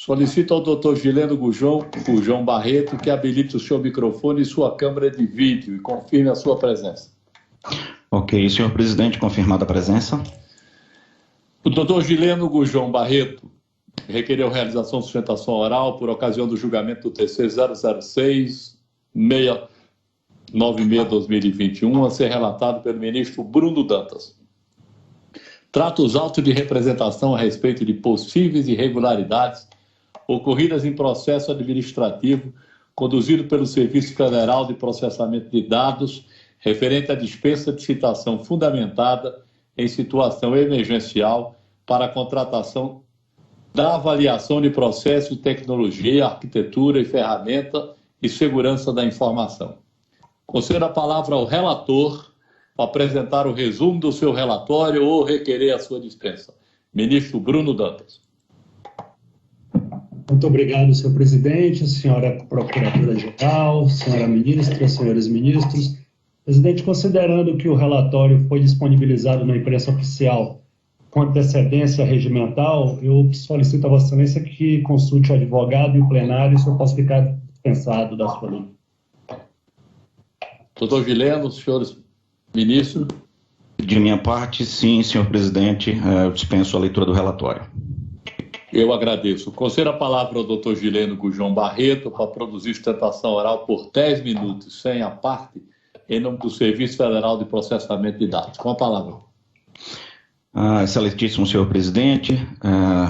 Solicito ao doutor Gileno Gurjão Barreto que habilite o seu microfone e sua câmera de vídeo e confirme a sua presença. Ok, senhor presidente, confirmada a presença. O doutor Gileno Gurjão Barreto requereu realização de sustentação oral por ocasião do julgamento do TC 006-696-2021, a ser relatado pelo ministro Bruno Dantas. Trata os autos de representação a respeito de possíveis irregularidades ocorridas em processo administrativo conduzido pelo Serviço Federal de Processamento de Dados referente à dispensa de citação fundamentada em situação emergencial para a contratação da avaliação de processos de tecnologia, arquitetura e ferramenta e segurança da informação. Concedo a palavra ao relator para apresentar o resumo do seu relatório ou requerer a sua dispensa. Ministro Bruno Dantas. Muito obrigado, senhor presidente, senhora procuradora-geral, senhora ministra, senhores ministros. Presidente, considerando que o relatório foi disponibilizado na imprensa oficial com antecedência regimental, eu solicito a Vossa Excelência que consulte o advogado e o plenário se eu posso ficar dispensado da sua lei. Doutor Gileno, senhores ministros. De minha parte, sim, senhor presidente, eu dispenso a leitura do relatório. Eu agradeço. Concedo a palavra ao doutor Gileno Gurjão Barreto para produzir sustentação oral por 10 minutos, sem a parte, em nome do Serviço Federal de Processamento de Dados. Com a palavra. Excelentíssimo senhor presidente,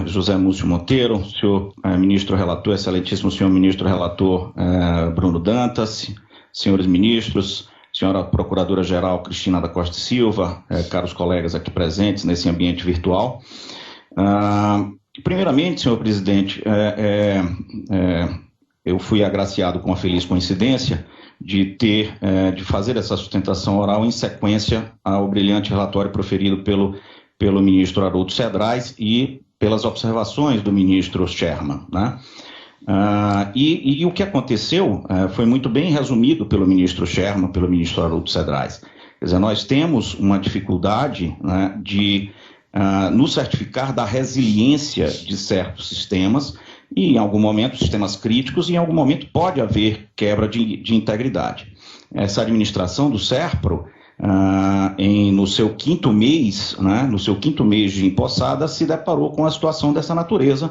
José Múcio Monteiro, senhor ministro relator, excelentíssimo senhor ministro relator Bruno Dantas, senhores ministros, senhora procuradora-geral Cristina da Costa Silva, caros colegas aqui presentes nesse ambiente virtual. Primeiramente, senhor presidente, eu fui agraciado com a feliz coincidência de fazer essa sustentação oral em sequência ao brilhante relatório proferido pelo ministro Haroldo Cedrais e pelas observações do ministro Sherman, né? E o que aconteceu foi muito bem resumido pelo ministro Sherman, pelo ministro Haroldo Cedrais. Quer dizer, nós temos uma dificuldade, né, de nos certificar da resiliência de certos sistemas, e em algum momento sistemas críticos, e em algum momento pode haver quebra de integridade. Essa administração do SERPRO, no seu quinto mês, né, de empossada, se deparou com a situação dessa natureza,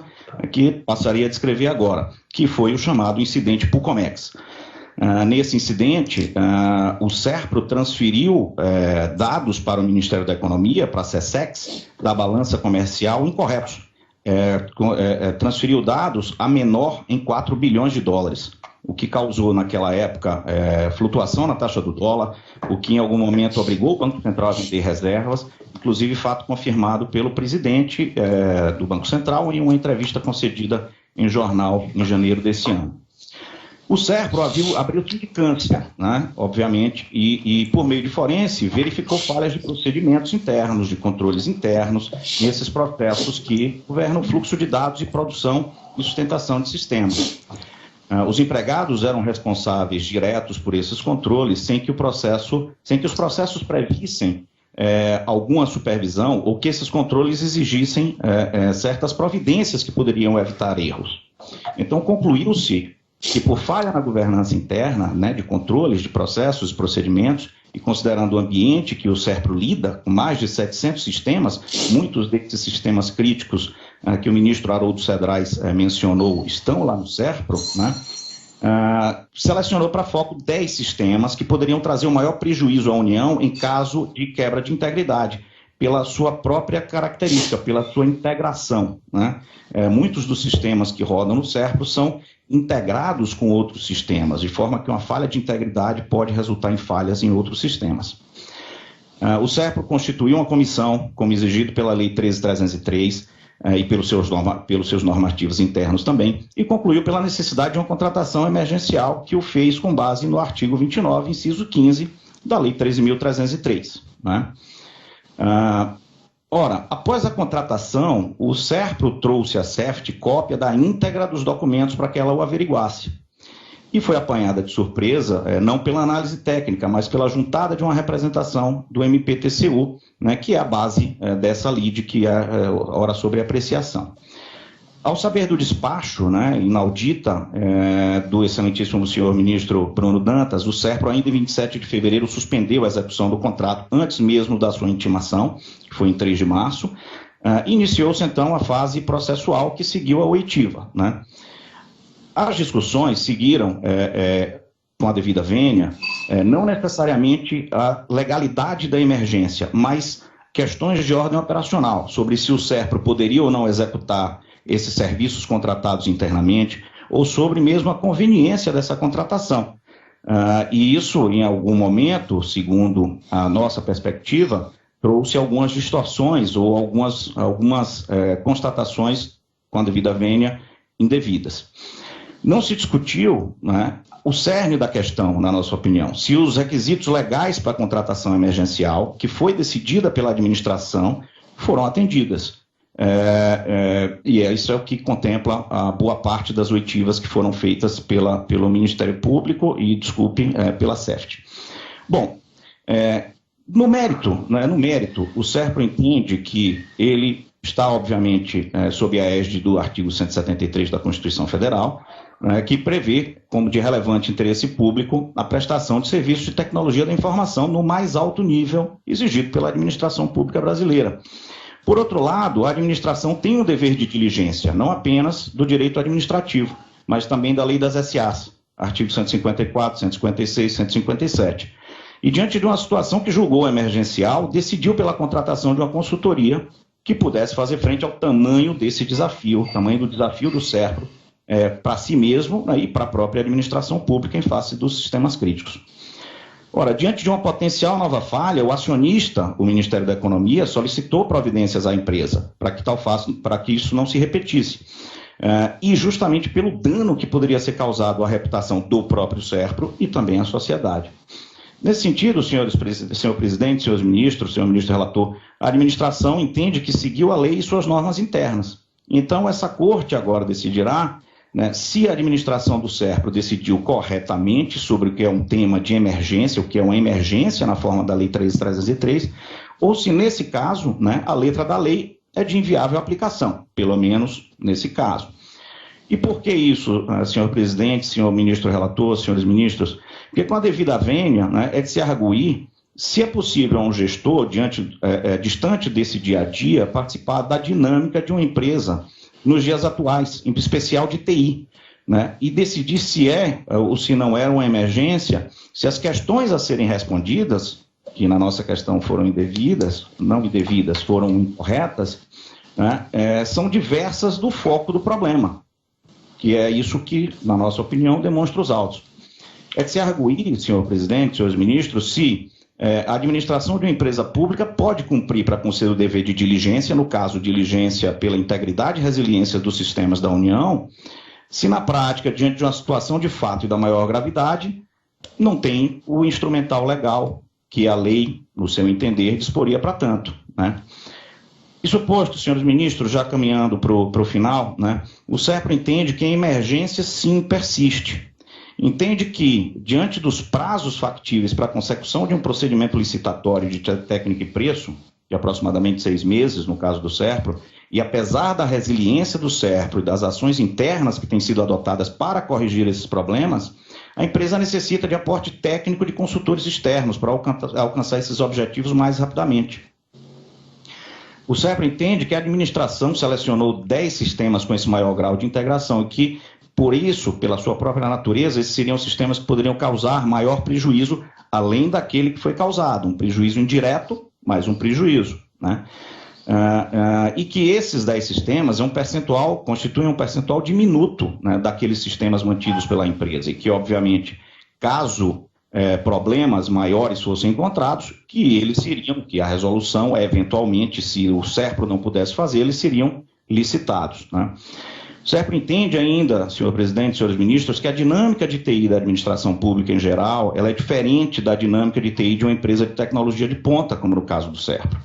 que passaria a descrever agora, que foi o chamado incidente Pucomex. Nesse incidente, o SERPRO transferiu dados para o Ministério da Economia, para a SESEX, da balança comercial, incorretos. Transferiu dados a menor em 4 bilhões de dólares, o que causou naquela época flutuação na taxa do dólar, o que em algum momento obrigou o Banco Central a vender reservas, inclusive fato confirmado pelo presidente do Banco Central em uma entrevista concedida em jornal em janeiro desse ano. O SERPRO abriu sindicância, né, obviamente, e por meio de forense verificou falhas de procedimentos internos, de controles internos, nesses processos que governam o fluxo de dados e produção e sustentação de sistemas. Os empregados eram responsáveis diretos por esses controles sem que os processos previssem alguma supervisão ou que esses controles exigissem certas providências que poderiam evitar erros. Então, concluiu-se que por falha na governança interna, né, de controles, de processos e procedimentos, e considerando o ambiente que o SERPRO lida, com mais de 700 sistemas, muitos desses sistemas críticos que o ministro Haroldo Cedrais mencionou estão lá no SERPRO, né, selecionou para foco 10 sistemas que poderiam trazer o maior prejuízo à União em caso de quebra de integridade, pela sua própria característica, pela sua integração, né? Muitos dos sistemas que rodam no SERPRO são integrados com outros sistemas, de forma que uma falha de integridade pode resultar em falhas em outros sistemas. O SERPRO constituiu uma comissão, como exigido pela Lei 13.303 e pelos seus normativos internos também, e concluiu pela necessidade de uma contratação emergencial, que o fez com base no artigo 29, inciso 15, da Lei 13.303, né? Ora, após a contratação, o SERPRO trouxe à CEFT cópia da íntegra dos documentos para que ela o averiguasse. E foi apanhada de surpresa, não pela análise técnica, mas pela juntada de uma representação do MPTCU, né, que é a base dessa lide, que é ora sobre apreciação. Ao saber do despacho, né, inaudita, do excelentíssimo senhor ministro Bruno Dantas, o SERPRO, ainda em 27 de fevereiro, suspendeu a execução do contrato antes mesmo da sua intimação, que foi em 3 de março. Iniciou-se, então, a fase processual que seguiu a oitiva, né? As discussões seguiram, com a devida vênia, não necessariamente a legalidade da emergência, mas questões de ordem operacional, sobre se o SERPRO poderia ou não executar esses serviços contratados internamente, ou sobre mesmo a conveniência dessa contratação. E isso, em algum momento, segundo a nossa perspectiva, trouxe algumas distorções ou algumas constatações com a devida vênia indevidas. Não se discutiu, né, o cerne da questão, na nossa opinião, se os requisitos legais para a contratação emergencial, que foi decidida pela administração, foram atendidas. E isso é o que contempla a boa parte das oitivas que foram feitas pelo Ministério Público e, pela CEFT. Bom, no mérito, o SERPRO entende que ele está, obviamente, sob a égide do artigo 173 da Constituição Federal, que prevê, como de relevante interesse público, a prestação de serviços de tecnologia da informação no mais alto nível exigido pela administração pública brasileira. Por outro lado, a administração tem um dever de diligência, não apenas do direito administrativo, mas também da lei das SAs, artigo 154, 156, 157. E diante de uma situação que julgou emergencial, decidiu pela contratação de uma consultoria que pudesse fazer frente ao tamanho desse desafio, o tamanho do desafio do SERPRO, para si mesmo, né, e para a própria administração pública em face dos sistemas críticos. Ora, diante de uma potencial nova falha, o acionista, o Ministério da Economia, solicitou providências à empresa para que isso não se repetisse. E justamente pelo dano que poderia ser causado à reputação do próprio SERPRO e também à sociedade. Nesse sentido, senhor presidente, senhores ministros, senhor ministro relator, a administração entende que seguiu a lei e suas normas internas. Então, essa corte agora decidirá, né, se a administração do SERPRO decidiu corretamente sobre o que é um tema de emergência, o que é uma emergência na forma da Lei 13.303, ou se, nesse caso, né, a letra da lei é de inviável aplicação, pelo menos nesse caso. E por que isso, senhor presidente, senhor ministro relator, senhores ministros? Porque com a devida vênia, né, é de se arguir se é possível a um gestor, distante desse dia a dia, participar da dinâmica de uma empresa nos dias atuais, em especial de TI, né? E decidir se é ou se não é uma emergência, se as questões a serem respondidas, que na nossa questão foram não indevidas, foram incorretas, né? São diversas do foco do problema, que é isso que, na nossa opinião, demonstra os autos. É de se arguir, senhor presidente, senhores ministros, se a administração de uma empresa pública pode cumprir para com seu dever de diligência, no caso, diligência pela integridade e resiliência dos sistemas da União, se na prática, diante de uma situação de fato e da maior gravidade, não tem o instrumental legal que a lei, no seu entender, disporia para tanto, né? Isso posto, senhores ministros, já caminhando para o final, né, o SERPRO entende que a emergência sim persiste. Entende que, diante dos prazos factíveis para a consecução de um procedimento licitatório de técnica e preço, de aproximadamente 6 meses, no caso do SERPRO, e apesar da resiliência do SERPRO e das ações internas que têm sido adotadas para corrigir esses problemas, a empresa necessita de aporte técnico de consultores externos para alcançar esses objetivos mais rapidamente. O SERPRO entende que a administração selecionou 10 sistemas com esse maior grau de integração e que, por isso, pela sua própria natureza, esses seriam sistemas que poderiam causar maior prejuízo, além daquele que foi causado, um prejuízo indireto, mas um prejuízo, né? E que esses 10 sistemas constituem um percentual diminuto, né, daqueles sistemas mantidos pela empresa, e que, obviamente, caso problemas maiores fossem encontrados, que a resolução, eventualmente, se o SERPRO não pudesse fazer, eles seriam licitados, né? O SERPRO entende ainda, senhor presidente, senhores ministros, que a dinâmica de TI da administração pública em geral, ela é diferente da dinâmica de TI de uma empresa de tecnologia de ponta, como no caso do SERPRO.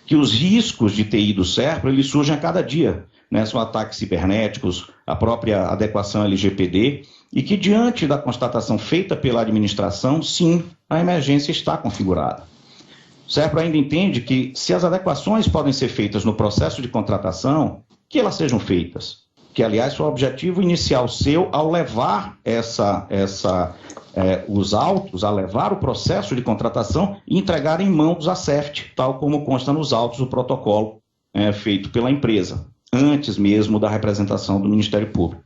Que os riscos de TI do SERPRO, eles surgem a cada dia, né? São ataques cibernéticos, a própria adequação LGPD, e que diante da constatação feita pela administração, sim, a emergência está configurada. O SERPRO ainda entende que se as adequações podem ser feitas no processo de contratação, que elas sejam feitas, que aliás foi o objetivo inicial seu ao levar os autos, a levar o processo de contratação e entregar em mãos à CEFT, tal como consta nos autos o protocolo feito pela empresa, antes mesmo da representação do Ministério Público.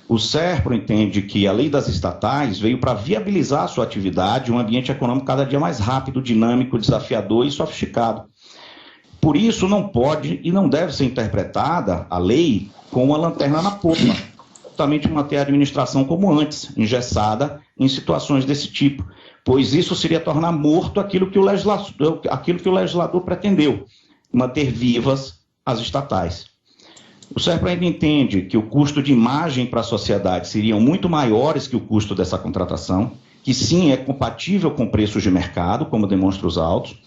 O SERPRO entende que a lei das estatais veio para viabilizar a sua atividade, um ambiente econômico cada dia mais rápido, dinâmico, desafiador e sofisticado. Por isso, não pode e não deve ser interpretada a lei com uma lanterna na popa, totalmente manter a administração como antes, engessada em situações desse tipo, pois isso seria tornar morto aquilo que o legislador pretendeu, manter vivas as estatais. O SERPRO ainda entende que o custo de imagem para a sociedade seriam muito maiores que o custo dessa contratação, que sim é compatível com preços de mercado, como demonstra os autos,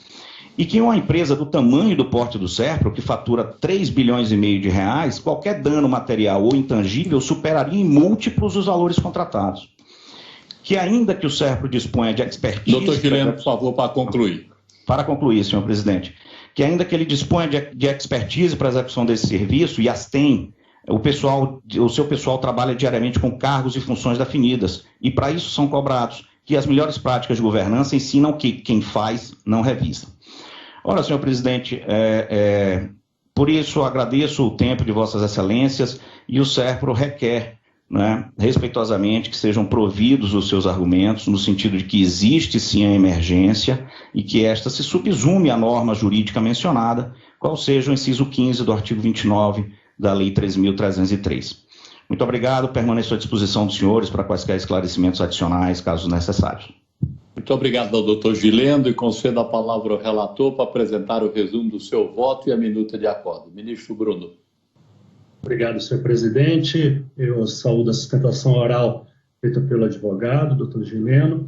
e que uma empresa do tamanho e do porte do SERPRO, que fatura 3,5 bilhões de reais, qualquer dano material ou intangível superaria em múltiplos os valores contratados. Que ainda que o SERPRO disponha de expertise... Doutor Gileno, por favor, para concluir. Para concluir, senhor presidente, que ainda que ele disponha de expertise para a execução desse serviço, e as tem, o seu pessoal trabalha diariamente com cargos e funções definidas, e para isso são cobrados, que as melhores práticas de governança ensinam que quem faz não revisa. Ora, senhor presidente, por isso agradeço o tempo de vossas excelências e o SERPRO requer, respeitosamente, que sejam providos os seus argumentos no sentido de que existe sim a emergência e que esta se subsume à norma jurídica mencionada, qual seja o inciso 15 do artigo 29 da Lei 13.303. Muito obrigado, permaneço à disposição dos senhores para quaisquer esclarecimentos adicionais, caso necessários. Muito obrigado ao doutor Gileno e concedo a palavra ao relator para apresentar o resumo do seu voto e a minuta de acordo. Ministro Bruno. Obrigado, senhor presidente. Eu saúdo a sustentação oral feita pelo advogado, doutor Gileno.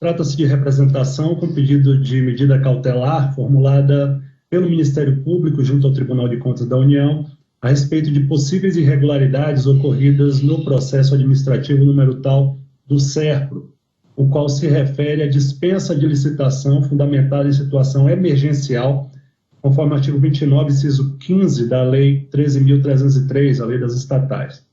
Trata-se de representação com pedido de medida cautelar formulada pelo Ministério Público junto ao Tribunal de Contas da União a respeito de possíveis irregularidades ocorridas no processo administrativo número tal do SERPRO, o qual se refere à dispensa de licitação fundamentada em situação emergencial, conforme o artigo 29, inciso 15 da Lei 13.303, a Lei das Estatais.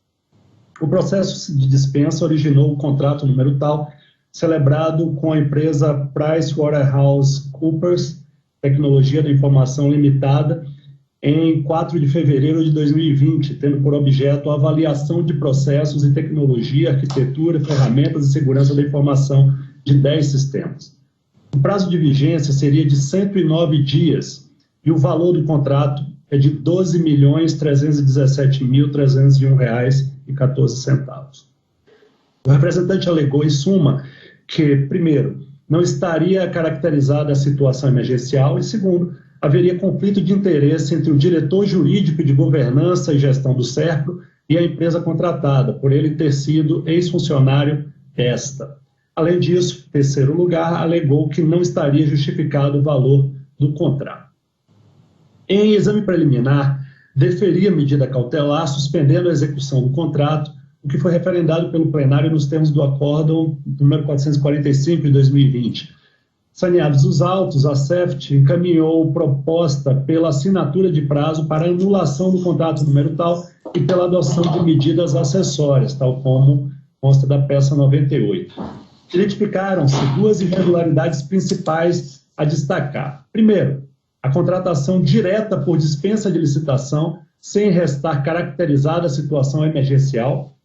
O processo de dispensa originou o contrato número tal, celebrado com a empresa PricewaterhouseCoopers, Tecnologia da Informação Limitada, em 4 de fevereiro de 2020, tendo por objeto a avaliação de processos e tecnologia, arquitetura, ferramentas e segurança da informação de 10 sistemas. O prazo de vigência seria de 109 dias e o valor do contrato é de R$ 12.317.301,14. O representante alegou, em suma, que, primeiro, não estaria caracterizada a situação emergencial e, segundo, haveria conflito de interesse entre o diretor jurídico de governança e gestão do SERPRO e a empresa contratada, por ele ter sido ex-funcionário desta. Além disso, em terceiro lugar, alegou que não estaria justificado o valor do contrato. Em exame preliminar, deferia medida cautelar, suspendendo a execução do contrato, o que foi referendado pelo plenário nos termos do acórdão número 445 de 2020. Saneados os autos, a CEFT encaminhou proposta pela assinatura de prazo para anulação do contrato número tal e pela adoção de medidas acessórias, tal como consta da peça 98. Identificaram-se duas irregularidades principais a destacar. Primeiro, a contratação direta por dispensa de licitação, sem restar caracterizada a situação emergencial.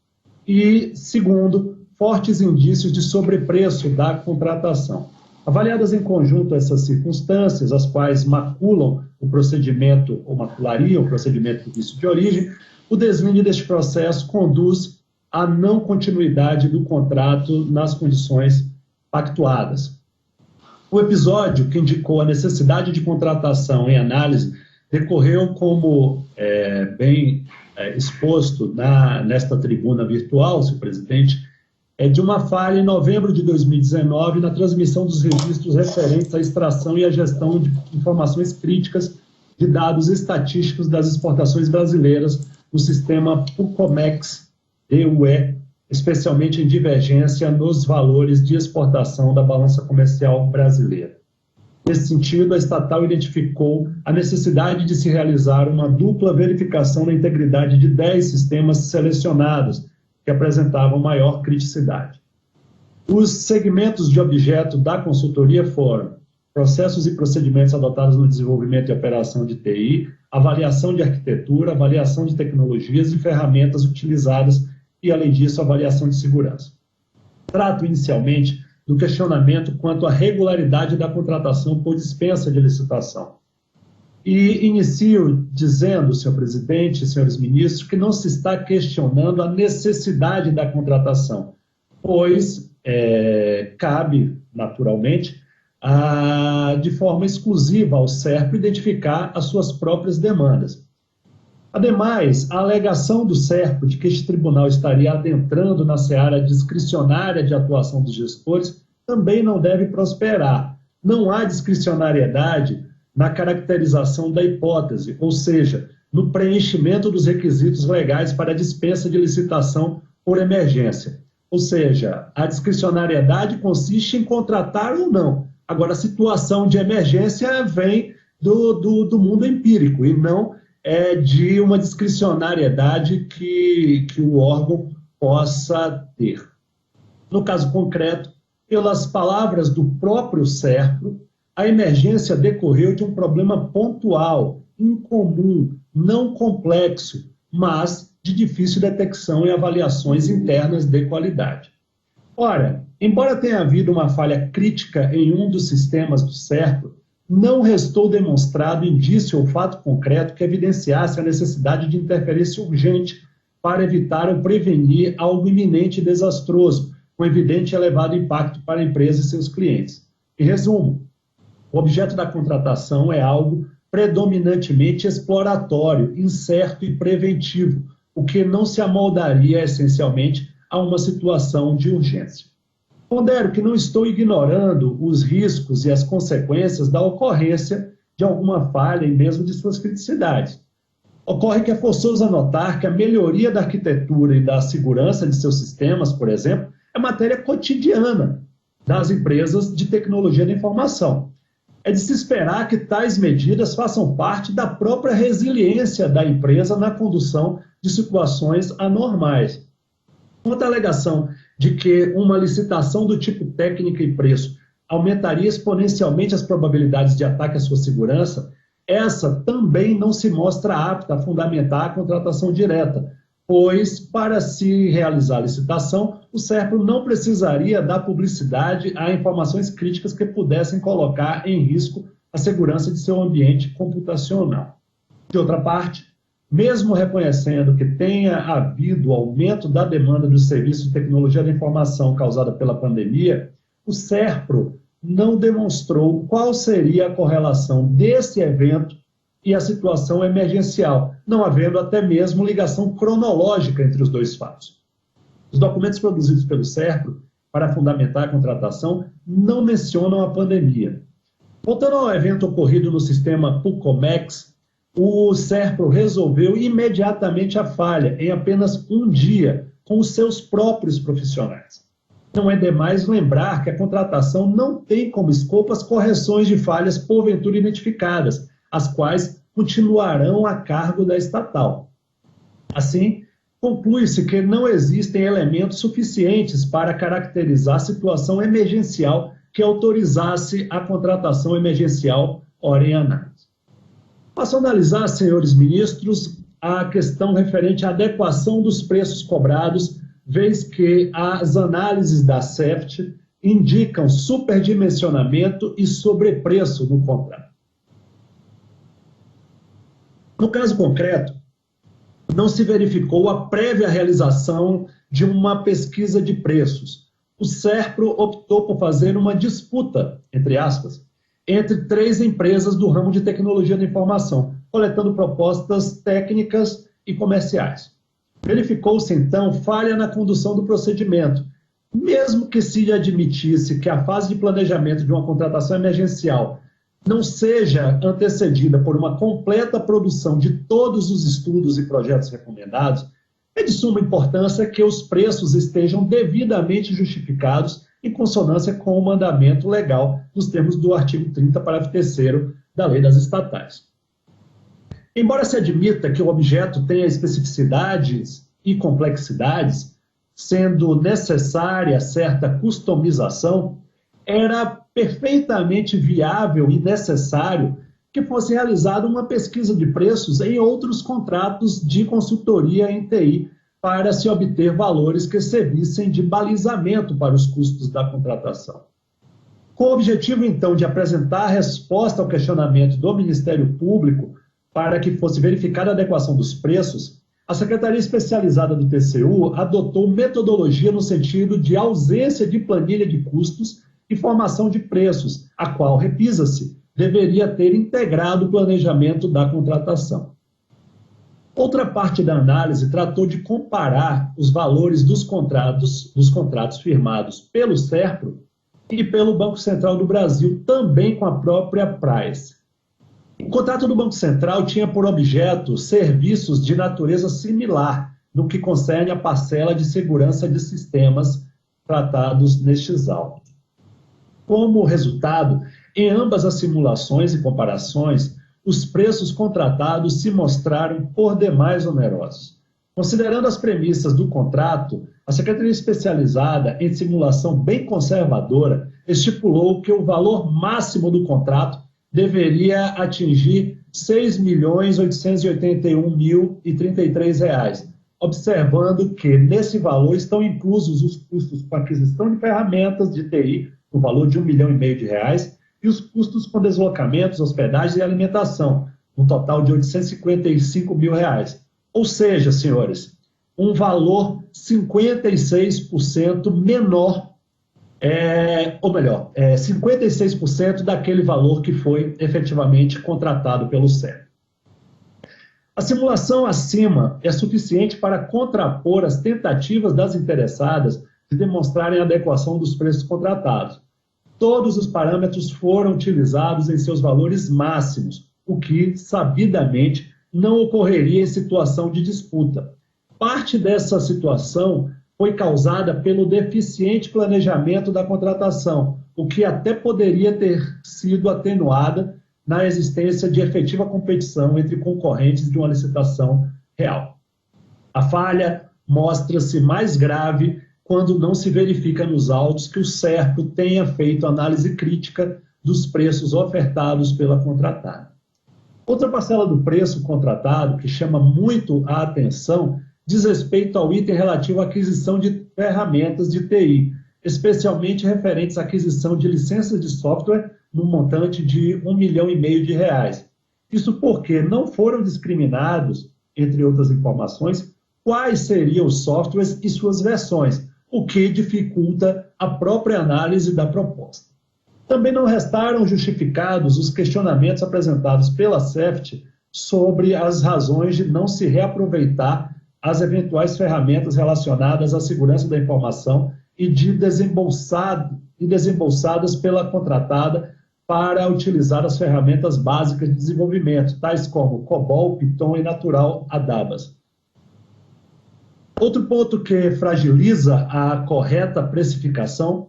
E, segundo, fortes indícios de sobrepreço da contratação. Avaliadas em conjunto essas circunstâncias, as quais maculam o procedimento, ou maculariam o procedimento do vício de origem, o deslinde deste processo conduz à não continuidade do contrato nas condições pactuadas. O episódio que indicou a necessidade de contratação em análise decorreu, como bem exposto nesta tribuna virtual, senhor presidente, de uma falha em novembro de 2019 na transmissão dos registros referentes à extração e à gestão de informações críticas de dados estatísticos das exportações brasileiras no sistema PUCOMEX-DUE, especialmente em divergência nos valores de exportação da balança comercial brasileira. Nesse sentido, a estatal identificou a necessidade de se realizar uma dupla verificação da integridade de 10 sistemas selecionados, que apresentavam maior criticidade. Os segmentos de objeto da consultoria foram processos e procedimentos adotados no desenvolvimento e operação de TI, avaliação de arquitetura, avaliação de tecnologias e ferramentas utilizadas e, além disso, avaliação de segurança. Trato inicialmente do questionamento quanto à regularidade da contratação por dispensa de licitação. E inicio dizendo, senhor presidente, senhores ministros, que não se está questionando a necessidade da contratação, pois cabe, naturalmente, de forma exclusiva ao SERPRO identificar as suas próprias demandas. Ademais, a alegação do SERPRO de que este tribunal estaria adentrando na seara discricionária de atuação dos gestores também não deve prosperar. Não há discricionariedade na caracterização da hipótese, ou seja, no preenchimento dos requisitos legais para a dispensa de licitação por emergência. Ou seja, a discricionariedade consiste em contratar ou não. Agora, a situação de emergência vem do mundo empírico e não de uma discricionariedade que o órgão possa ter. No caso concreto, pelas palavras do próprio SERPRO, a emergência decorreu de um problema pontual, incomum, não complexo, mas de difícil detecção e avaliações internas de qualidade. Ora, embora tenha havido uma falha crítica em um dos sistemas do SERPRO, não restou demonstrado indício ou fato concreto que evidenciasse a necessidade de interferência urgente para evitar ou prevenir algo iminente e desastroso, com evidente e elevado impacto para a empresa e seus clientes. Em resumo, o objeto da contratação é algo predominantemente exploratório, incerto e preventivo, o que não se amoldaria essencialmente a uma situação de urgência. Pondero que não estou ignorando os riscos e as consequências da ocorrência de alguma falha e mesmo de suas criticidades. Ocorre que é forçoso notar que a melhoria da arquitetura e da segurança de seus sistemas, por exemplo, é matéria cotidiana das empresas de tecnologia da informação. É de se esperar que tais medidas façam parte da própria resiliência da empresa na condução de situações anormais. Quanto à alegação de que uma licitação do tipo técnica e preço aumentaria exponencialmente as probabilidades de ataque à sua segurança, essa também não se mostra apta a fundamentar a contratação direta, pois, para se realizar a licitação, o SERPRO não precisaria dar publicidade a informações críticas que pudessem colocar em risco a segurança de seu ambiente computacional. De outra parte, mesmo reconhecendo que tenha havido aumento da demanda dos serviços de tecnologia da informação causada pela pandemia, o SERPRO não demonstrou qual seria a correlação desse evento e a situação emergencial, não havendo até mesmo ligação cronológica entre os dois fatos. Os documentos produzidos pelo SERPRO para fundamentar a contratação não mencionam a pandemia. Voltando ao evento ocorrido no sistema PUCOMEX, o SERPRO resolveu imediatamente a falha, em apenas um dia, com os seus próprios profissionais. Não é demais lembrar que a contratação não tem como escopo as correções de falhas porventura identificadas, as quais continuarão a cargo da estatal. Assim, conclui-se que não existem elementos suficientes para caracterizar a situação emergencial que autorizasse a contratação emergencial ora em análise. Passo a analisar, senhores ministros, a questão referente à adequação dos preços cobrados, vez que as análises da CEFT indicam superdimensionamento e sobrepreço no contrato. No caso concreto, não se verificou a prévia realização de uma pesquisa de preços. O SERPRO optou por fazer uma disputa, entre aspas, entre 3 empresas do ramo de tecnologia da informação, coletando propostas técnicas e comerciais. Verificou-se, então, falha na condução do procedimento. Mesmo que se admitisse que a fase de planejamento de uma contratação emergencial não seja antecedida por uma completa produção de todos os estudos e projetos recomendados, É de suma importância que os preços estejam devidamente justificados em consonância com o mandamento legal nos termos do artigo 30, parágrafo 3º da Lei das Estatais. Embora se admita que o objeto tenha especificidades e complexidades, sendo necessária certa customização, era perfeitamente viável e necessário que fosse realizada uma pesquisa de preços em outros contratos de consultoria em TI para se obter valores que servissem de balizamento para os custos da contratação. Com o objetivo, então, de apresentar a resposta ao questionamento do Ministério Público para que fosse verificada a adequação dos preços, a Secretaria Especializada do TCU adotou metodologia no sentido de ausência de planilha de custos e formação de preços, a qual, repisa-se, deveria ter integrado o planejamento da contratação. Outra parte da análise tratou de comparar os valores dos contratos firmados pelo SERPRO e pelo Banco Central do Brasil, também com a própria Price. O contrato do Banco Central tinha por objeto serviços de natureza similar no que concerne a parcela de segurança de sistemas tratados nestes autos. Como resultado, em ambas as simulações e comparações, os preços contratados se mostraram por demais onerosos. Considerando as premissas do contrato, a Secretaria Especializada em Simulação bem conservadora estipulou que o valor máximo do contrato deveria atingir R$ 6.881.033, observando que nesse valor estão inclusos os custos com aquisição de ferramentas de TI, no valor de R$ 1,5 milhão, e os custos com deslocamentos, hospedagem e alimentação, um total de R$ 855 mil. Ou seja, senhores, um valor 56% menor, 56% daquele valor que foi efetivamente contratado pelo SERPRO. A simulação acima é suficiente para contrapor as tentativas das interessadas de demonstrarem a adequação dos preços contratados. Todos os parâmetros foram utilizados em seus valores máximos, o que, sabidamente, não ocorreria em situação de disputa. Parte dessa situação foi causada pelo deficiente planejamento da contratação, o que até poderia ter sido atenuada na existência de efetiva competição entre concorrentes de uma licitação real. A falha mostra-se mais grave quando não se verifica nos autos que o SERPRO tenha feito análise crítica dos preços ofertados pela contratada. Outra parcela do preço contratado, que chama muito a atenção, diz respeito ao item relativo à aquisição de ferramentas de TI, especialmente referentes à aquisição de licenças de software no montante de R$ 1,5 milhão. Isso porque não foram discriminados, entre outras informações, quais seriam os softwares e suas versões, o que dificulta a própria análise da proposta. Também não restaram justificados os questionamentos apresentados pela CEFT sobre as razões de não se reaproveitar as eventuais ferramentas relacionadas à segurança da informação e desembolsadas pela contratada para utilizar as ferramentas básicas de desenvolvimento, tais como COBOL, Python e Natural Adabas. Outro ponto que fragiliza a correta precificação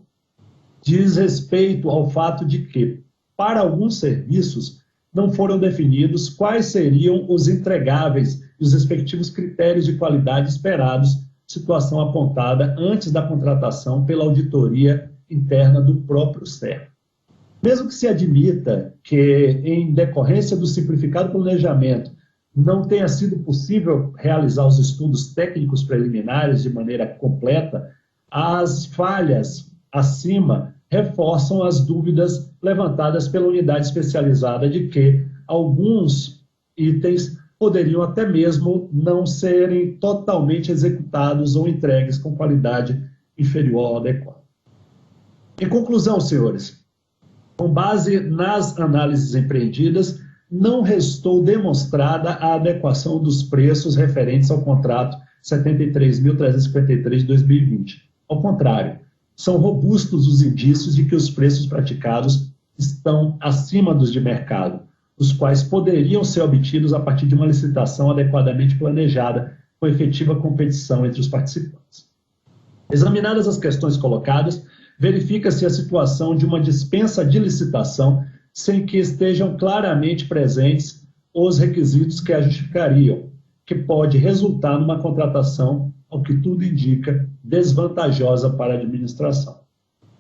diz respeito ao fato de que, para alguns serviços, não foram definidos quais seriam os entregáveis e os respectivos critérios de qualidade esperados, situação apontada antes da contratação pela auditoria interna do próprio SERPRO. Mesmo que se admita que, em decorrência do simplificado planejamento, não tenha sido possível realizar os estudos técnicos preliminares de maneira completa, as falhas acima reforçam as dúvidas levantadas pela unidade especializada de que alguns itens poderiam até mesmo não serem totalmente executados ou entregues com qualidade inferior ao adequado. Em conclusão, senhores, com base nas análises empreendidas, não restou demonstrada a adequação dos preços referentes ao contrato 73.353 de 2020. Ao contrário, são robustos os indícios de que os preços praticados estão acima dos de mercado, os quais poderiam ser obtidos a partir de uma licitação adequadamente planejada, com efetiva competição entre os participantes. Examinadas as questões colocadas, verifica-se a situação de uma dispensa de licitação sem que estejam claramente presentes os requisitos que a justificariam, que pode resultar numa contratação, ao que tudo indica, desvantajosa para a administração.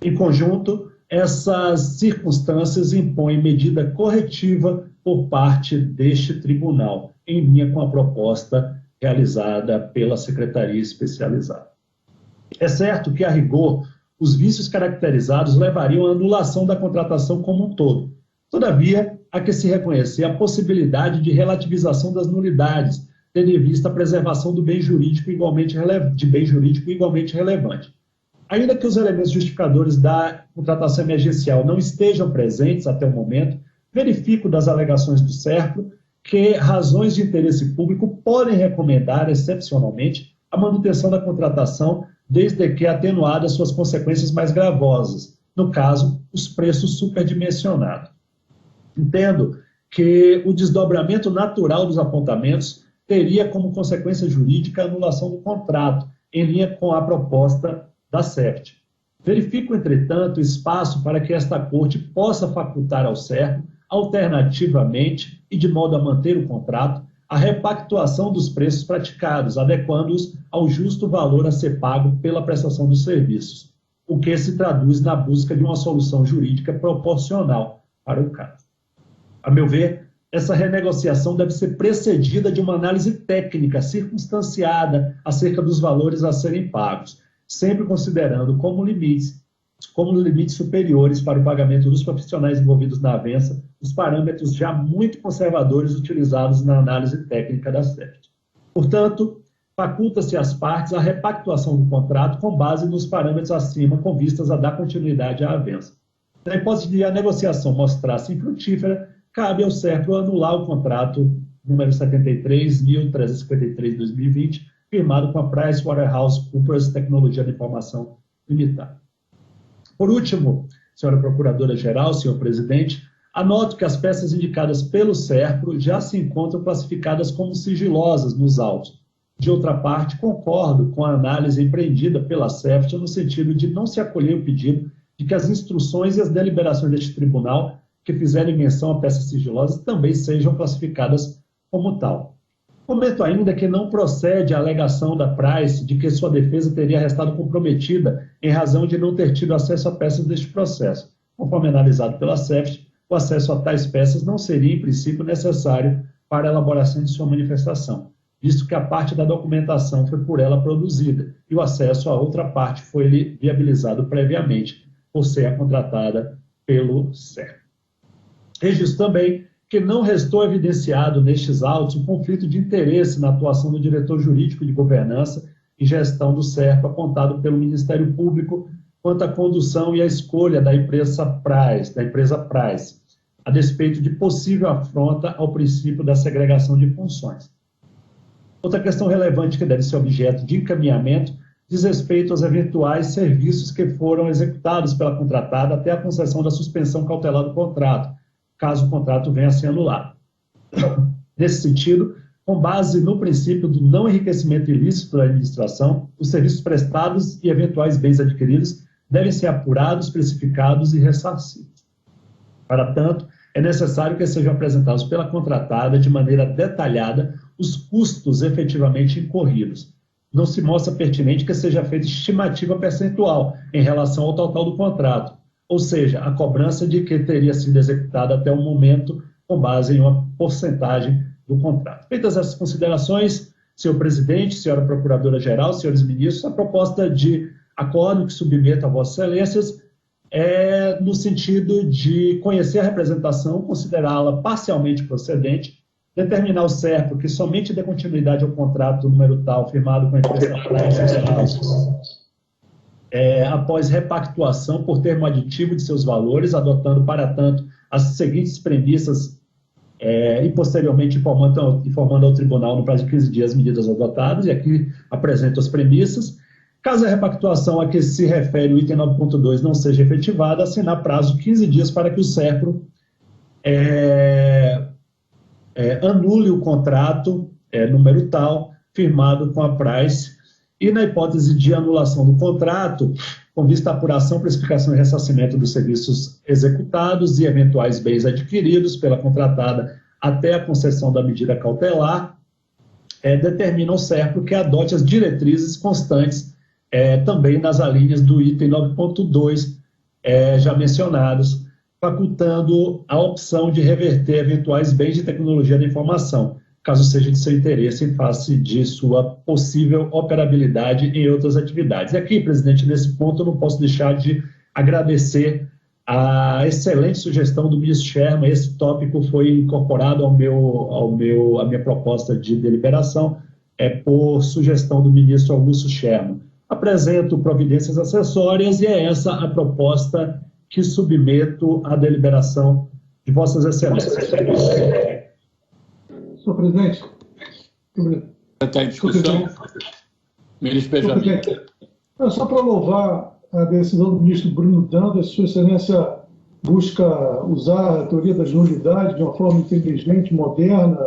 Em conjunto, essas circunstâncias impõem medida corretiva por parte deste tribunal, em linha com a proposta realizada pela Secretaria Especializada. É certo que, a rigor, os vícios caracterizados levariam à anulação da contratação como um todo. Todavia, há que se reconhecer a possibilidade de relativização das nulidades, tendo em vista a preservação do bem jurídico igualmente relevante. Ainda que os elementos justificadores da contratação emergencial não estejam presentes até o momento, verifico das alegações do SERPRO que razões de interesse público podem recomendar, excepcionalmente, a manutenção da contratação, desde que atenuadas suas consequências mais gravosas, no caso, os preços superdimensionados. Entendo que o desdobramento natural dos apontamentos teria como consequência jurídica a anulação do contrato, em linha com a proposta da CEFT. Verifico, entretanto, espaço para que esta Corte possa facultar ao SERPRO, alternativamente e de modo a manter o contrato, a repactuação dos preços praticados, adequando-os ao justo valor a ser pago pela prestação dos serviços, o que se traduz na busca de uma solução jurídica proporcional para o caso. A meu ver, essa renegociação deve ser precedida de uma análise técnica circunstanciada acerca dos valores a serem pagos, sempre considerando como limites superiores para o pagamento dos profissionais envolvidos na avença os parâmetros já muito conservadores utilizados na análise técnica da CEFT. Portanto, faculta-se às partes a repactuação do contrato com base nos parâmetros acima, com vistas a dar continuidade à avença. Na hipótese de a negociação mostrar-se infrutífera, cabe ao SERPRO anular o contrato número 73.353/2020, firmado com a PricewaterhouseCoopers Tecnologia da Informação Limitada. Por último, senhora Procuradora-Geral, senhor presidente, anoto que as peças indicadas pelo SERPRO já se encontram classificadas como sigilosas nos autos. De outra parte, concordo com a análise empreendida pela CEFT no sentido de não se acolher o pedido de que as instruções e as deliberações deste tribunal que fizerem menção a peças sigilosas também sejam classificadas como tal. Comento ainda que não procede a alegação da Price de que sua defesa teria restado comprometida em razão de não ter tido acesso a peças deste processo. Conforme analisado pela CEFT, o acesso a tais peças não seria, em princípio, necessário para a elaboração de sua manifestação, visto que a parte da documentação foi por ela produzida e o acesso a outra parte foi viabilizado previamente por ser a contratada pelo SERPRO. Registro também que não restou evidenciado nestes autos o conflito de interesse na atuação do diretor jurídico de governança e gestão do SERPRO apontado pelo Ministério Público quanto à condução e à escolha da empresa Price, a despeito de possível afronta ao princípio da segregação de funções. Outra questão relevante que deve ser objeto de encaminhamento diz respeito aos eventuais serviços que foram executados pela contratada até a concessão da suspensão cautelar do contrato, caso o contrato venha a ser anulado. Nesse sentido, com base no princípio do não enriquecimento ilícito da administração, os serviços prestados e eventuais bens adquiridos devem ser apurados, especificados e ressarcidos. Para tanto, é necessário que sejam apresentados pela contratada de maneira detalhada os custos efetivamente incorridos. Não se mostra pertinente que seja feita estimativa percentual em relação ao total do contrato, ou seja, a cobrança de que teria sido executada até o momento com base em uma porcentagem do contrato. Feitas essas considerações, senhor presidente, senhora Procuradora-Geral, senhores ministros, a proposta de acordo que submeto a vossas excelências é no sentido de conhecer a representação, considerá-la parcialmente procedente, determinar o SERPRO que somente dê continuidade ao contrato número tal firmado com a empresa após repactuação por termo aditivo de seus valores, adotando, para tanto, as seguintes premissas e, posteriormente, informando ao tribunal no prazo de 15 dias as medidas adotadas, e aqui apresento as premissas. Caso a repactuação a que se refere o item 9.2 não seja efetivada, assinar prazo de 15 dias para que o SERPRO anule o contrato número tal, firmado com a Price, e na hipótese de anulação do contrato, com vista à apuração, precificação e ressarcimento dos serviços executados e eventuais bens adquiridos pela contratada até a concessão da medida cautelar, determina o SERPRO que adote as diretrizes constantes também nas alíneas do item 9.2, já mencionados, facultando a opção de reverter eventuais bens de tecnologia da informação, caso seja de seu interesse em face de sua possível operabilidade em outras atividades. E aqui, presidente, nesse ponto eu não posso deixar de agradecer a excelente sugestão do ministro Sherman. Esse tópico foi incorporado à minha proposta de deliberação, por sugestão do ministro Augusto Sherman. Apresento providências acessórias e é essa a proposta que submeto à deliberação de vossas excelências. Senhor presidente. Está em discussão. Ministro Benjamin. Só para louvar a decisão do ministro Bruno Dantas, Sua Excelência busca usar a teoria das nulidades de uma forma inteligente, moderna,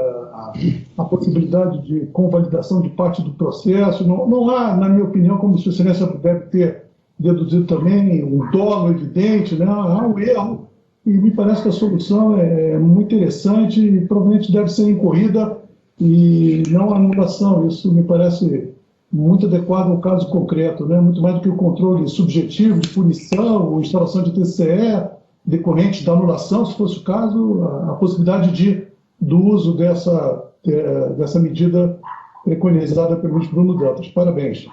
a possibilidade de convalidação de parte do processo. Não há, na minha opinião, como Sua Excelência deve ter deduzido também, um dolo evidente, né? Há um erro, e me parece que a solução é muito interessante e provavelmente deve ser incorrida e não anulação. Isso me parece muito adequado ao caso concreto, né? Muito mais do que o controle subjetivo de punição ou instalação de TCE decorrente da anulação, se fosse o caso, a possibilidade do uso dessa medida preconizada pelo ministro Bruno Dantas. Parabéns.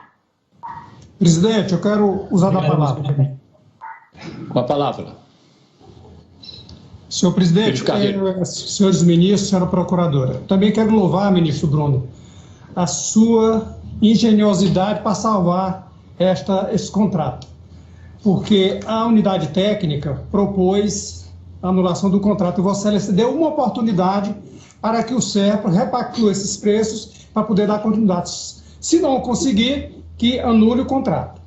Presidente, eu quero usar da palavra. Com a palavra. Senhor presidente, senhores ministros, senhora procuradora, também quero louvar, ministro Bruno, a sua engenhosidade para salvar esse contrato, porque a unidade técnica propôs a anulação do contrato e Vossa Excelência deu uma oportunidade para que o SERPRO repactue esses preços para poder dar continuidade. Se não conseguir, que anule o contrato.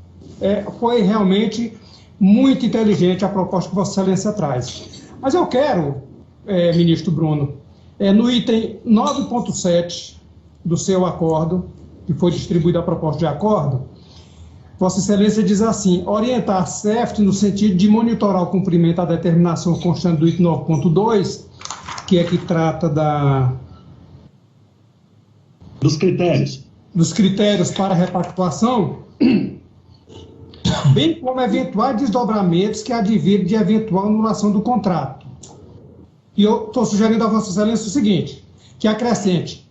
Foi realmente muito inteligente a proposta que Vossa Excelência traz. Mas eu quero, ministro Bruno, no item 9.7 do seu acordo, que foi distribuída a proposta de acordo, Vossa Excelência diz assim: orientar a CEFT no sentido de monitorar o cumprimento da determinação constante do item 9.2, que trata dos critérios para repactuação, bem como eventuais desdobramentos que advirem de eventual anulação do contrato. E eu estou sugerindo a Vossa Excelência o seguinte, que acrescente: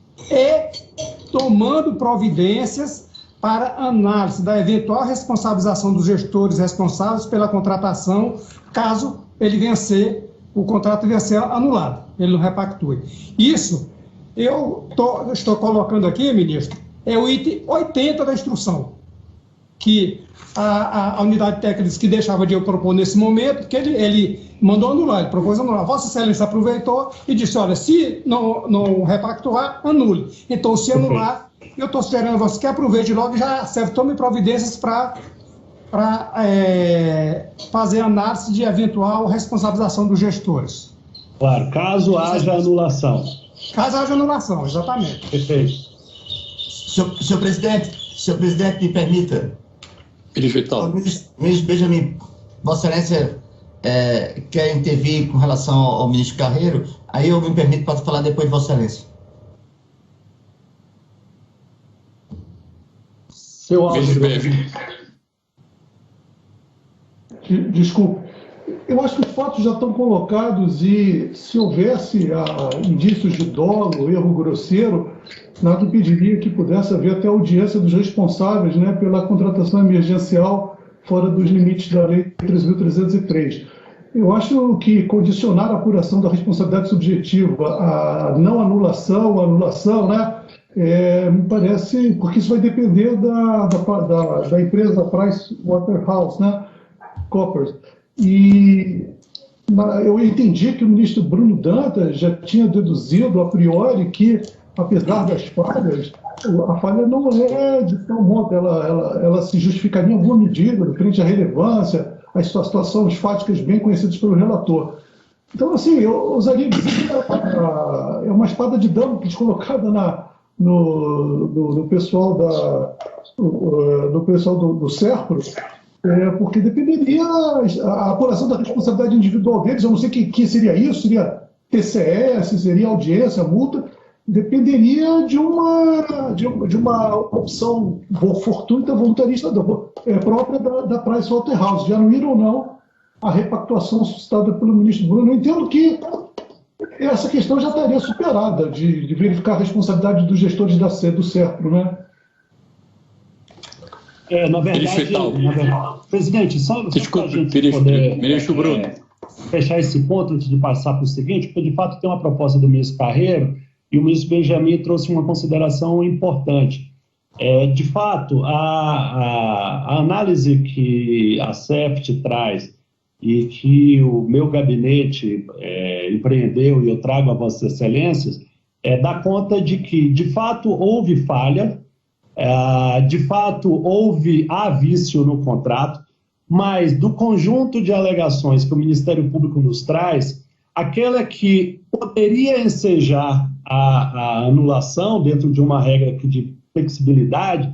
tomando providências para análise da eventual responsabilização dos gestores responsáveis pela contratação, caso o contrato venha a ser anulado, ele não repactue. Isso, eu estou colocando aqui, ministro, é o item 80 da instrução, que a unidade técnica que deixava de eu propor nesse momento, que ele mandou anular, ele propôs anular. Vossa Excelência aproveitou e disse: olha, se não repactuar, anule. Então, se anular, eu estou sugerindo a você que aproveite logo e já tome providências para fazer análise de eventual responsabilização dos gestores. Claro, caso haja anulação. Caso haja anulação, exatamente. Perfeito. Senhor presidente, me permita. Ministro Benjamin, Vossa Excelência quer intervir com relação ao ministro Carreiro, aí eu me permito para falar depois de Vossa Excelência. Seu áudio. Desculpe. Eu acho que os fatos já estão colocados e se houvesse indícios de dolo, erro grosseiro, nada impediria que pudesse haver até audiência dos responsáveis, né, pela contratação emergencial fora dos limites da Lei 3.303. Eu acho que condicionar a apuração da responsabilidade subjetiva à não anulação, né, me parece, porque isso vai depender da empresa PricewaterhouseCoopers, né, e eu entendi que o ministro Bruno Dantas já tinha deduzido a priori que, apesar das falhas, a falha não é de tal modo, ela se justificaria em alguma medida, frente à relevância, às situações fáticas bem conhecidas pelo relator. Então, assim, eu usaria dizer que é uma espada de Damocles colocada no pessoal do SERPRO, porque dependeria a apuração da responsabilidade individual deles. Eu não sei que seria isso, seria TCS, seria audiência, multa, dependeria de uma opção fortuita, voluntarista própria da Pricewaterhouse, de anuir ou não a repactuação suscitada pelo ministro Bruno. Eu entendo que essa questão já estaria superada, de verificar a responsabilidade dos gestores do SERPRO, né? Na verdade, presidente, só para a gente ministro Bruno. Fechar esse ponto antes de passar para o seguinte, porque de fato tem uma proposta do ministro Carreiro e o ministro Benjamin trouxe uma consideração importante. De fato, a análise que a CEFT traz e que o meu gabinete empreendeu e eu trago a Vossas Excelências, dá conta de que, de fato, houve falha, de fato, há vício no contrato, mas do conjunto de alegações que o Ministério Público nos traz, aquela que poderia ensejar a anulação dentro de uma regra de flexibilidade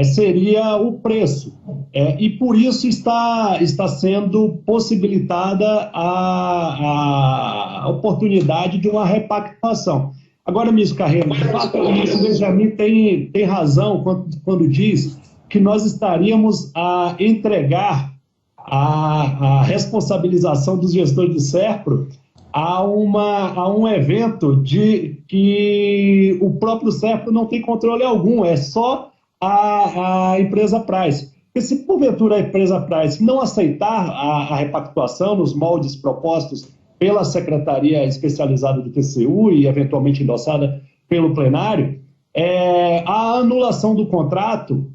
seria o preço. E por isso está sendo possibilitada a oportunidade de uma repactuação. Agora, ministro Carreiro, de fato, o ministro Benjamin tem razão quando diz que nós estaríamos a entregar a responsabilização dos gestores do SERPRO a um evento de que o próprio SERPRO não tem controle algum, é só a empresa Price. Porque se porventura a empresa Price não aceitar a repactuação nos moldes propostos pela Secretaria Especializada do TCU e eventualmente endossada pelo plenário, a anulação do contrato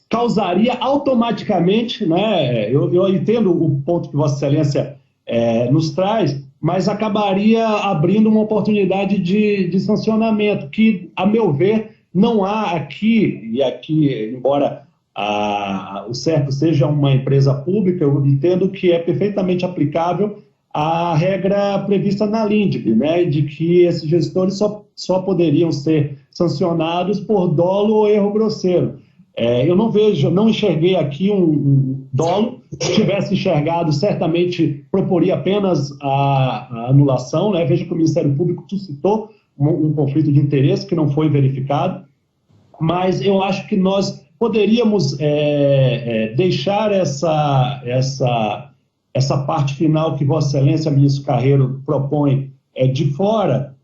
causaria automaticamente, né, eu entendo o ponto que Vossa Excelência nos traz, mas acabaria abrindo uma oportunidade de sancionamento, que, a meu ver, não há aqui, embora o SERPRO seja uma empresa pública, eu entendo que é perfeitamente aplicável a regra prevista na LINDB, né, de que esses gestores só poderiam ser sancionados por dolo ou erro grosseiro. Eu não enxerguei aqui um dolo. Se tivesse enxergado, certamente proporia apenas a anulação, né? Veja que o Ministério Público suscitou um conflito de interesse que não foi verificado, mas eu acho que nós poderíamos deixar essa parte final que Vossa Excelência, ministro Carreiro, propõe de fora,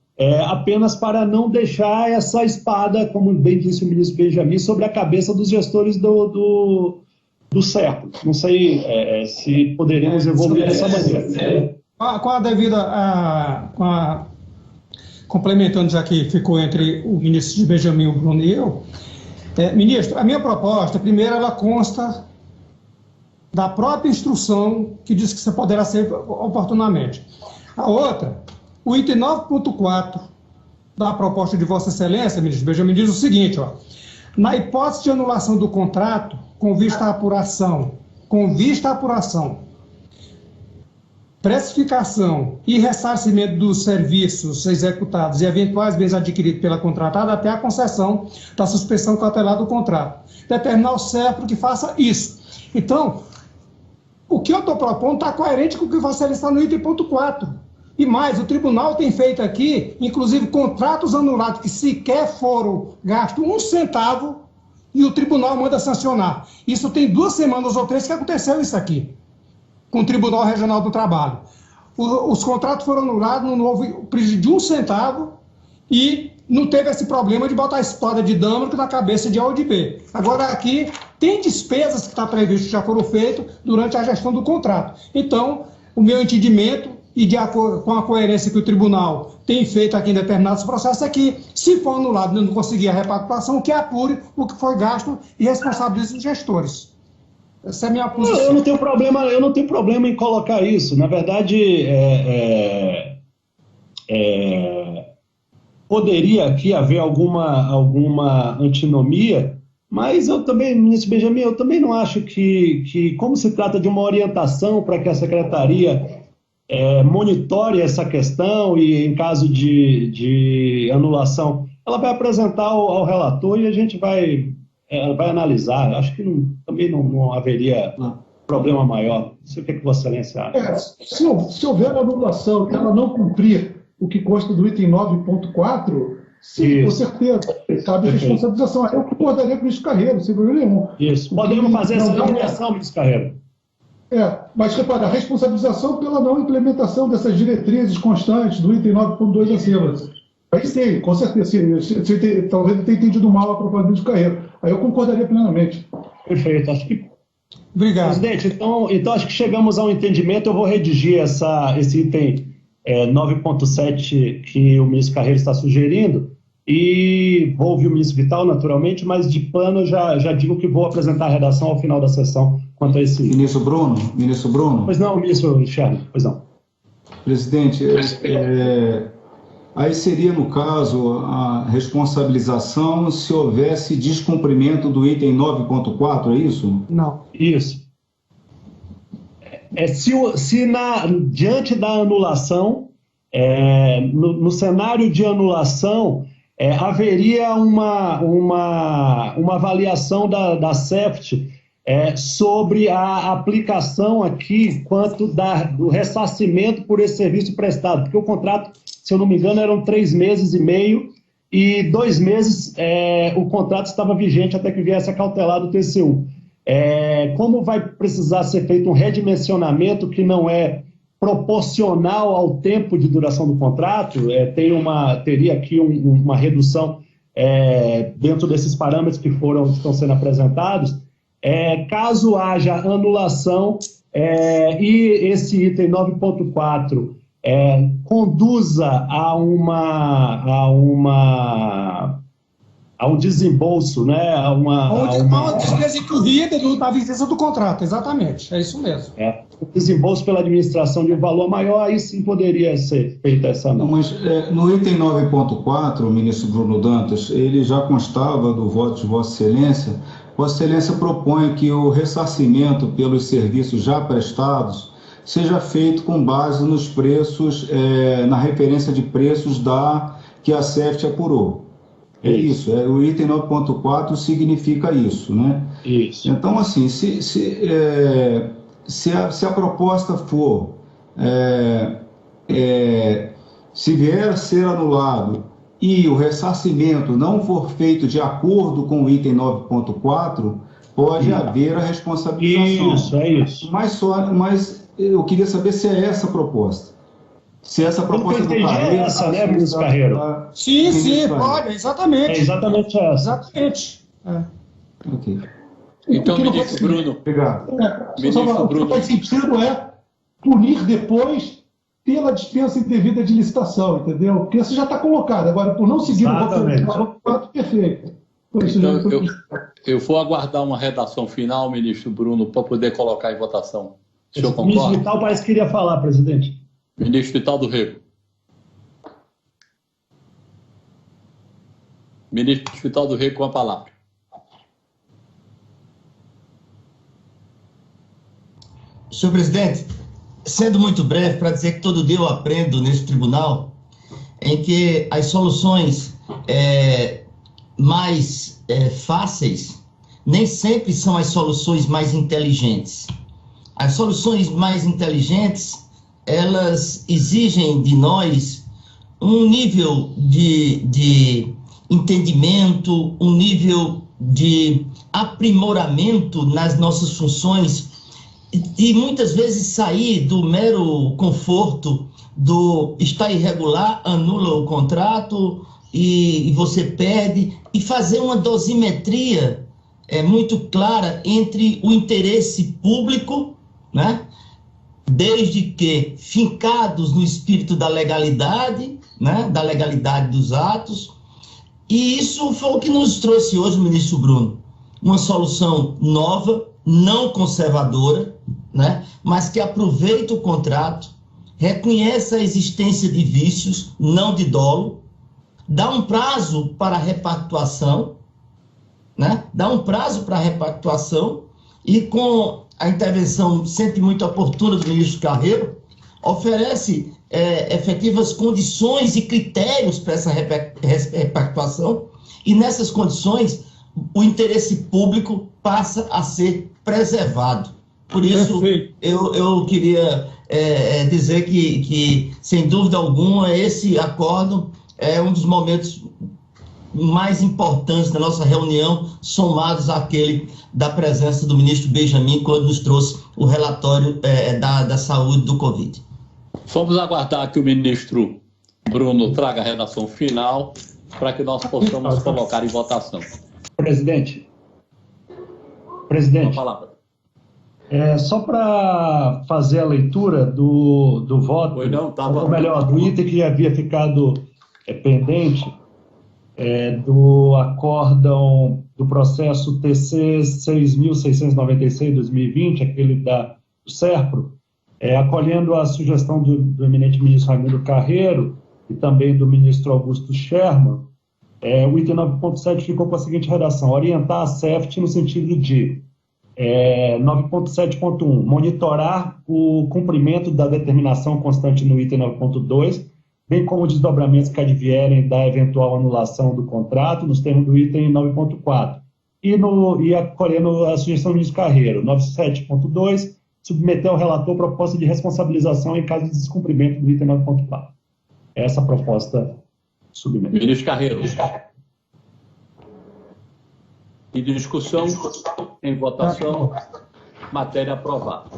apenas para não deixar essa espada, como bem disse o ministro Benjamin, sobre a cabeça dos gestores do SERPRO. Não sei se poderemos evoluir dessa maneira. Com a devida... complementando, já que ficou entre o ministro Benjamin, o Bruno e eu, ministro, a minha proposta, primeiro, ela consta da própria instrução que diz que você poderá ser oportunamente. A outra... O item 9.4 da proposta de Vossa Excelência, ministro Benjamin, diz o seguinte, na hipótese de anulação do contrato, com vista à apuração, precificação e ressarcimento dos serviços executados e eventuais bens adquiridos pela contratada até a concessão da suspensão cautelar do contrato. Determinar o SERPRO que faça isso. Então, o que eu estou propondo está coerente com o que Vossa Excelência está no item 4. E mais, o tribunal tem feito aqui, inclusive, contratos anulados que sequer foram gastos 1 centavo e o tribunal manda sancionar. Isso tem 2 semanas ou 3 que aconteceu isso aqui, com o Tribunal Regional do Trabalho. Os contratos foram anulados, não houve prejuízo de 1 centavo e não teve esse problema de botar a espada de Damocles na cabeça de A ou de B. Agora aqui tem despesas que está previsto que já foram feitas durante a gestão do contrato. Então, o meu entendimento, e de acordo com a coerência que o tribunal tem feito aqui em determinados processos, é que, se for anulado e não conseguir a repactuação, que apure o que foi gasto e responsabilize os gestores. Essa é a minha posição. Eu não tenho problema em colocar isso. Na verdade, poderia aqui haver alguma antinomia, mas eu também, ministro Benjamin, eu também não acho que como se trata de uma orientação para que a Secretaria monitore essa questão e, em caso de anulação, ela vai apresentar ao relator e a gente vai analisar. Acho que também não haveria problema maior. Não sei o que Vossa Excelência acha. Se houver anulação e ela não cumprir o que consta do item 9.4, sim, com certeza, cabe responsabilização. Eu concordaria com o ministro Carreiro, sem problema nenhum. Isso, podemos fazer essa avaliação, ministro Carreiro. Mas repara, a responsabilização pela não implementação dessas diretrizes constantes do item 9.2 acima. Aí sim, com certeza. Talvez eu tenha entendido mal a proposta do ministro Carreiro. Aí eu concordaria plenamente. Perfeito, acho que... Obrigado. Presidente, então acho que chegamos a um entendimento. Eu vou redigir esse item 9.7 que o ministro Carreiro está sugerindo e vou ouvir o ministro Vital, naturalmente, mas de plano eu já digo que vou apresentar a redação ao final da sessão quanto a esse... Ministro Bruno? Pois não, ministro Charles, pois não. Presidente, aí seria, no caso, a responsabilização se houvesse descumprimento do item 9.4, é isso? Não. Isso. Diante da anulação, no cenário de anulação, haveria uma avaliação da CEFT sobre a aplicação aqui quanto do ressarcimento por esse serviço prestado, porque o contrato, se eu não me engano, eram 3 meses e meio e 2 meses o contrato estava vigente até que viesse a cautelar do TCU. Como vai precisar ser feito um redimensionamento que não é proporcional ao tempo de duração do contrato, teria aqui uma redução dentro desses parâmetros que estão sendo apresentados. Caso haja anulação e esse item 9.4 conduza a um desembolso, né? A uma despesa incorrida da vigência do contrato, exatamente, é isso mesmo. O desembolso pela administração de um valor maior, aí sim poderia ser feita essa análise. Mas no item 9.4, ministro Bruno Dantas, ele já constava do voto de Vossa Excelência. Vossa Excelência propõe que o ressarcimento pelos serviços já prestados seja feito com base nos preços, na referência de preços que a CEFT apurou. É isso, o item 9.4 significa isso, né? Isso. Então, assim, se a proposta for, se vier a ser anulado e o ressarcimento não for feito de acordo com o item 9.4, pode haver a responsabilização. Isso, é isso. Mas eu queria saber se é essa a proposta. Se essa proposta do Carreiro... É essa, né, ministro Carreiro? Sim, pode, exatamente. É exatamente essa. Exatamente. Ok. Então, ministro Bruno... Obrigado. O que faz sentido é punir depois pela dispensa indevida de licitação, entendeu? Porque isso já está colocado. Agora, por não seguir o voto, perfeito. Então, eu vou aguardar uma redação final, ministro Bruno, para poder colocar em votação. O senhor concorda? O ministro Vital parece que queria falar, presidente. Ministro Vital do Rego. Ministro Vital do Rego com a palavra. Senhor presidente, sendo muito breve, para dizer que todo dia eu aprendo nesse tribunal, em que as soluções mais fáceis nem sempre são as soluções mais inteligentes. As soluções mais inteligentes, elas exigem de nós um nível de entendimento, um nível de aprimoramento nas nossas funções e muitas vezes sair do mero conforto do está irregular, anula o contrato e você perde, e fazer uma dosimetria muito clara entre o interesse público, né? Desde que fincados no espírito da legalidade, né? Da legalidade dos atos, e isso foi o que nos trouxe hoje, ministro Bruno, uma solução nova, não conservadora, né? Mas que aproveita o contrato, reconhece a existência de vícios, não de dolo, dá um prazo para a repactuação, né? Dá um prazo para a repactuação, e com a intervenção sempre muito oportuna do ministro Carreiro, oferece efetivas condições e critérios para essa repactuação, e nessas condições o interesse público passa a ser preservado. Por isso, eu queria dizer que, sem dúvida alguma, esse acórdão é um dos momentos mais importantes da nossa reunião, somados àquele da presença do ministro Benjamin, quando nos trouxe o relatório da saúde do Covid. Vamos aguardar que o ministro Bruno traga a redação final para que nós possamos colocar em votação. Presidente. Uma palavra. Só para fazer a leitura do voto, ou melhor, do item que havia ficado pendente, do acórdão do processo TC 6.696/2020, aquele do SERPRO, acolhendo a sugestão do eminente ministro Raimundo Carreiro e também do ministro Augusto Sherman, o item 9.7 ficou com a seguinte redação: orientar a CEFT no sentido de 9.7.1, monitorar o cumprimento da determinação constante no item 9.2, bem como desdobramentos que advierem da eventual anulação do contrato, nos termos do item 9.4. E acolhendo a sugestão do ministro Carreiro, 9.7.2, submeter ao relator proposta de responsabilização em caso de descumprimento do item 9.4. Essa proposta submetida. Ministro Carreiro. E de discussão, em votação, matéria aprovada.